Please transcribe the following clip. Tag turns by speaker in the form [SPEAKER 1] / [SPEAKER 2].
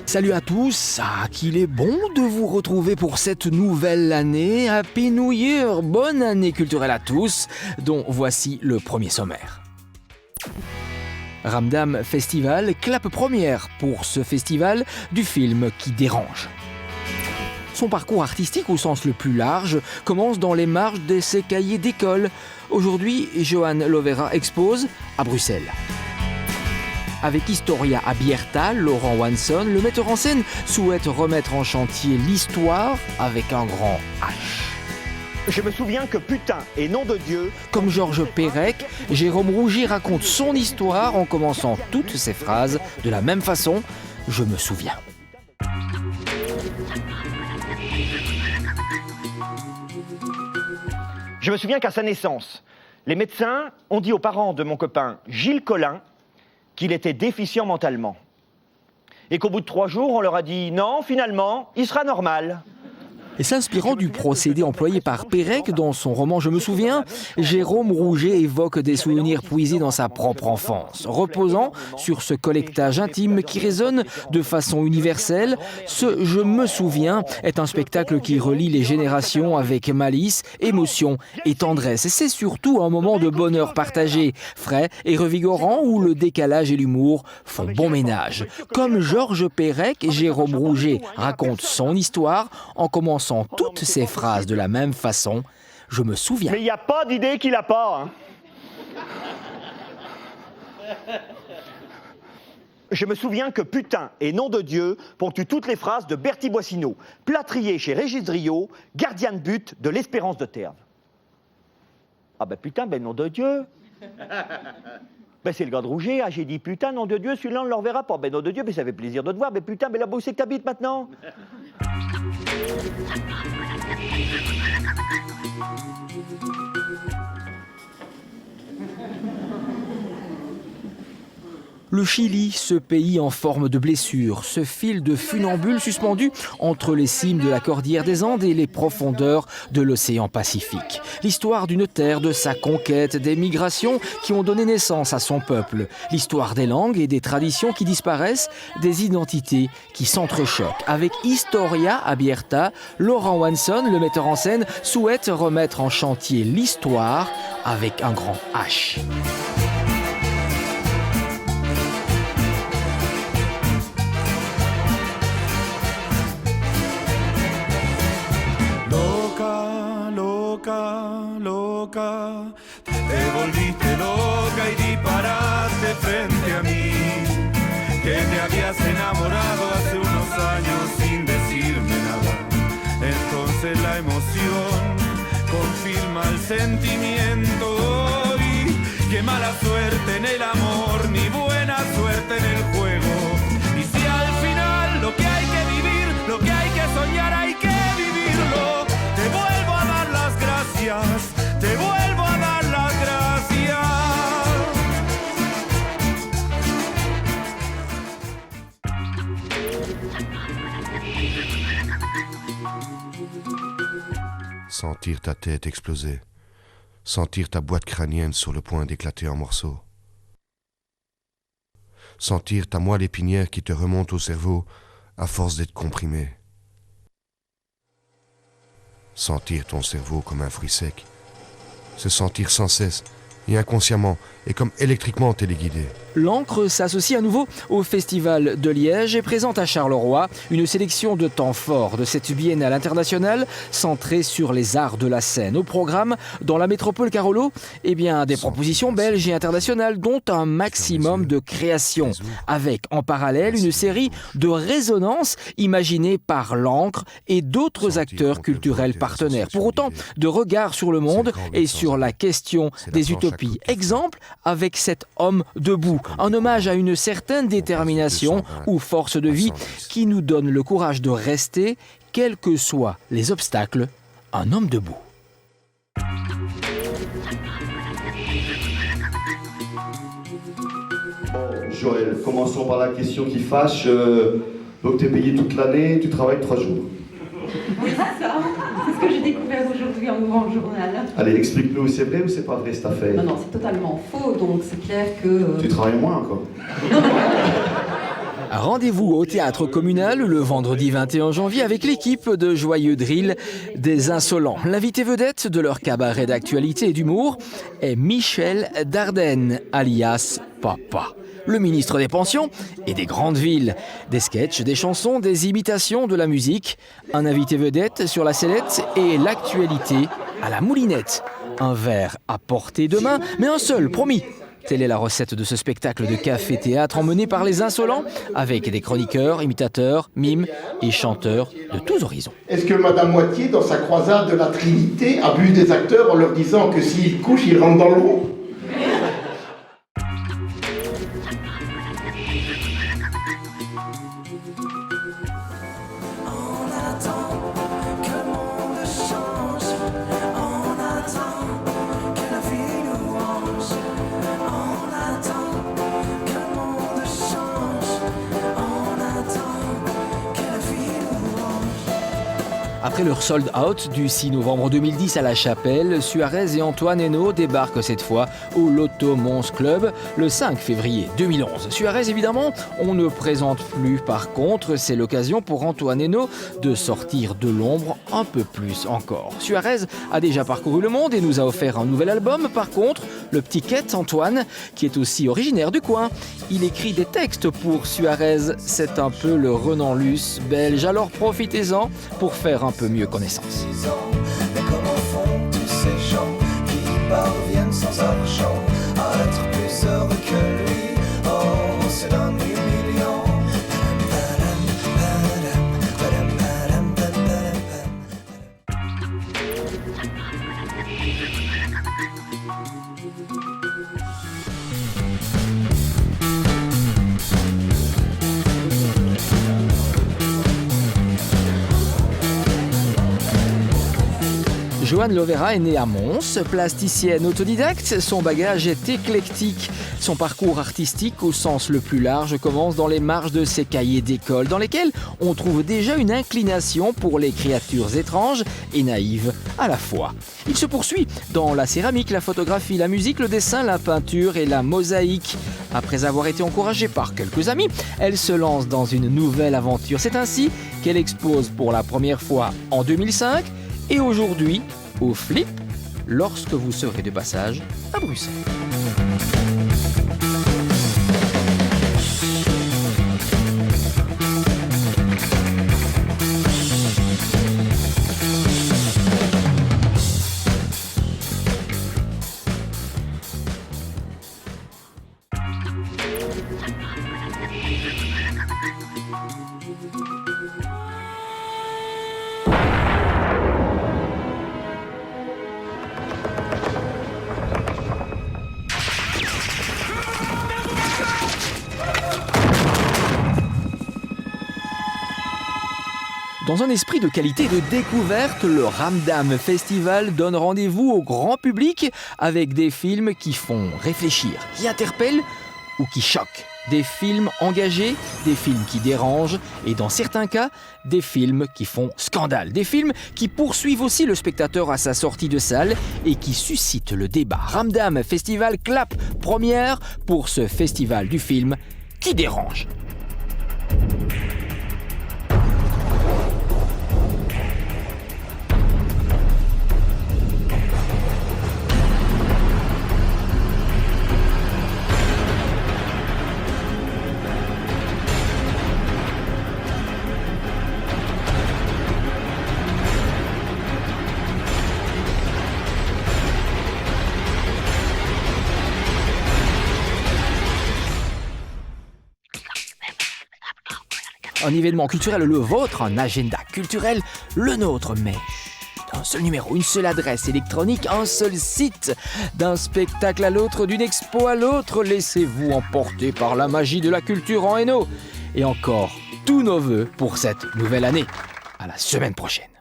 [SPEAKER 1] Salut à tous, qu'il est bon de vous retrouver pour cette nouvelle année. Happy New Year, bonne année culturelle à tous, dont voici le premier sommaire. Ramdam Festival, clap première pour ce festival du film qui dérange. Son parcours artistique au sens le plus large commence dans les marges de ses cahiers d'école. Aujourd'hui, Johan Lovera expose à Bruxelles. Avec Historia à Biertal, Laurent Wanson, le metteur en scène souhaite remettre en chantier l'histoire avec un grand H.
[SPEAKER 2] Je me souviens que putain et nom de Dieu...
[SPEAKER 1] Comme Georges Perec, Jérôme Rougy raconte son histoire en commençant toutes ses phrases de la même façon. Je me souviens.
[SPEAKER 2] Je me souviens qu'à sa naissance, les médecins ont dit aux parents de mon copain Gilles Collin qu'il était déficient mentalement. Et qu'au bout de 3 jours, on leur a dit « Non, finalement, il sera normal ».
[SPEAKER 1] Et s'inspirant du procédé employé par Perec dans son roman « Je me souviens », Jérôme Rouget évoque des souvenirs puisés dans sa propre enfance, reposant sur ce collectage intime qui résonne de façon universelle. Ce « Je me souviens » est un spectacle qui relie les générations avec malice, émotion et tendresse. Et c'est surtout un moment de bonheur partagé, frais et revigorant, où le décalage et l'humour font bon ménage. Comme Georges Perec, Jérôme Rouget raconte son histoire en commençant toutes ces phrases de la même façon. Je me souviens.
[SPEAKER 2] Mais il n'y a pas d'idée qu'il n'a pas. Je me souviens que putain et nom de Dieu ponctuent toutes les phrases de Bertie Boissineau, plâtrier chez Régis Driot, gardien de but de l'Espérance de Terre. Ah ben putain, ben nom de Dieu. Ben c'est le gars de Rouget, j'ai dit putain, nom de Dieu, celui-là on ne le reverra pas. Ben nom de Dieu, ben ça fait plaisir de te voir, ben putain, ben là-bas où c'est que t'habites maintenant?
[SPEAKER 1] Le Chili, ce pays en forme de blessure, ce fil de funambule suspendu entre les cimes de la cordillère des Andes et les profondeurs de l'océan Pacifique. L'histoire d'une terre, de sa conquête, des migrations qui ont donné naissance à son peuple. L'histoire des langues et des traditions qui disparaissent, des identités qui s'entrechoquent. Avec Historia à Bierta, Laurent Wanson, le metteur en scène, souhaite remettre en chantier l'histoire avec un grand H.
[SPEAKER 3] Loca, te volviste loca y disparaste frente a mí, que te habías enamorado hace unos años sin decirme nada. Entonces la emoción confirma el sentimiento y qué mala suerte en el amor, ni buena suerte en el juego. Y si al final lo que hay que vivir, lo que hay que soñar, hay que vivirlo, te vuelvo a dar las gracias. Te vuelvo a dar las gracias.
[SPEAKER 4] Sentir ta tête exploser. Sentir ta boîte crânienne sur le point d'éclater en morceaux. Sentir ta moelle épinière qui te remonte au cerveau à force d'être comprimée. Sentir ton cerveau comme un fruit sec. Se sentir sans cesse et inconsciemment et comme électriquement téléguidé.
[SPEAKER 1] L'encre s'associe à nouveau au Festival de Liège et présente à Charleroi une sélection de temps forts de cette biennale internationale centrée sur les arts de la scène. Au programme, dans la métropole Carolo, des propositions belges et internationales, dont un maximum de créations, avec en parallèle une série de résonances imaginées par l'encre et d'autres acteurs culturels partenaires. Pour autant de regards sur le monde et sur la question des utopies. Exemple avec cet homme debout. Un hommage à une certaine détermination ou force de vie qui nous donne le courage de rester, quels que soient les obstacles, un homme debout.
[SPEAKER 5] Bon, Joël, commençons par la question qui fâche. Donc tu es payé toute l'année, tu travailles 3 jours.
[SPEAKER 6] Oui, c'est ça. C'est ce que j'ai découvert aujourd'hui en souvent le journal.
[SPEAKER 5] Allez, explique-nous, c'est vrai ou c'est pas vrai cette affaire?
[SPEAKER 6] Non, c'est totalement faux, donc c'est clair que...
[SPEAKER 5] Tu travailles moins encore.
[SPEAKER 1] Rendez-vous au théâtre communal le vendredi 21 janvier avec l'équipe de Joyeux Drill des Insolents. L'invité vedette de leur cabaret d'actualité et d'humour est Michel Dardenne, alias Papa. Le ministre des Pensions et des grandes villes. Des sketchs, des chansons, des imitations, de la musique. Un invité vedette sur la sellette et l'actualité à la moulinette. Un verre à portée de main, mais un seul, promis. Telle est la recette de ce spectacle de café-théâtre emmené par les Insolents, avec des chroniqueurs, imitateurs, mimes et chanteurs de tous horizons.
[SPEAKER 7] Est-ce que Madame Moitié, dans sa croisade de la Trinité, abuse des acteurs en leur disant que s'ils couchent, ils rentrent dans le rond?
[SPEAKER 1] Après leur sold out du 6 novembre 2010 à La Chapelle, Suarez et Antoine Hénault débarquent cette fois au Loto Mons Club le 5 février 2011. Suarez, évidemment, on ne présente plus. Par contre, c'est l'occasion pour Antoine Hénault de sortir de l'ombre un peu plus encore. Suarez a déjà parcouru le monde et nous a offert un nouvel album. Par contre, le petit Quête, Antoine, qui est aussi originaire du coin, il écrit des textes pour Suarez. C'est un peu le Renan Luce belge. Alors profitez-en pour faire un peu mieux connaissance.
[SPEAKER 8] Mais comment font tous ces gens qui parviennent sans argent à être plus heureux que lui? Oh, c'est l'un humiliant.
[SPEAKER 1] Joanne Lovera est née à Mons, plasticienne autodidacte, son bagage est éclectique. Son parcours artistique au sens le plus large commence dans les marges de ses cahiers d'école, dans lesquels on trouve déjà une inclination pour les créatures étranges et naïves à la fois. Il se poursuit dans la céramique, la photographie, la musique, le dessin, la peinture et la mosaïque. Après avoir été encouragée par quelques amis, elle se lance dans une nouvelle aventure. C'est ainsi qu'elle expose pour la première fois en 2005 et aujourd'hui au Flip, lorsque vous serez de passage à Bruxelles. Dans un esprit de qualité et de découverte, le Ramdam Festival donne rendez-vous au grand public avec des films qui font réfléchir, qui interpellent ou qui choquent. Des films engagés, des films qui dérangent et dans certains cas, des films qui font scandale. Des films qui poursuivent aussi le spectateur à sa sortie de salle et qui suscitent le débat. Ramdam Festival clap première pour ce festival du film qui dérange. Un événement culturel le vôtre, un agenda culturel le nôtre, mais un seul numéro, une seule adresse électronique, un seul site, d'un spectacle à l'autre, d'une expo à l'autre, laissez-vous emporter par la magie de la culture en Hainaut. Et encore, tous nos vœux pour cette nouvelle année. À la semaine prochaine.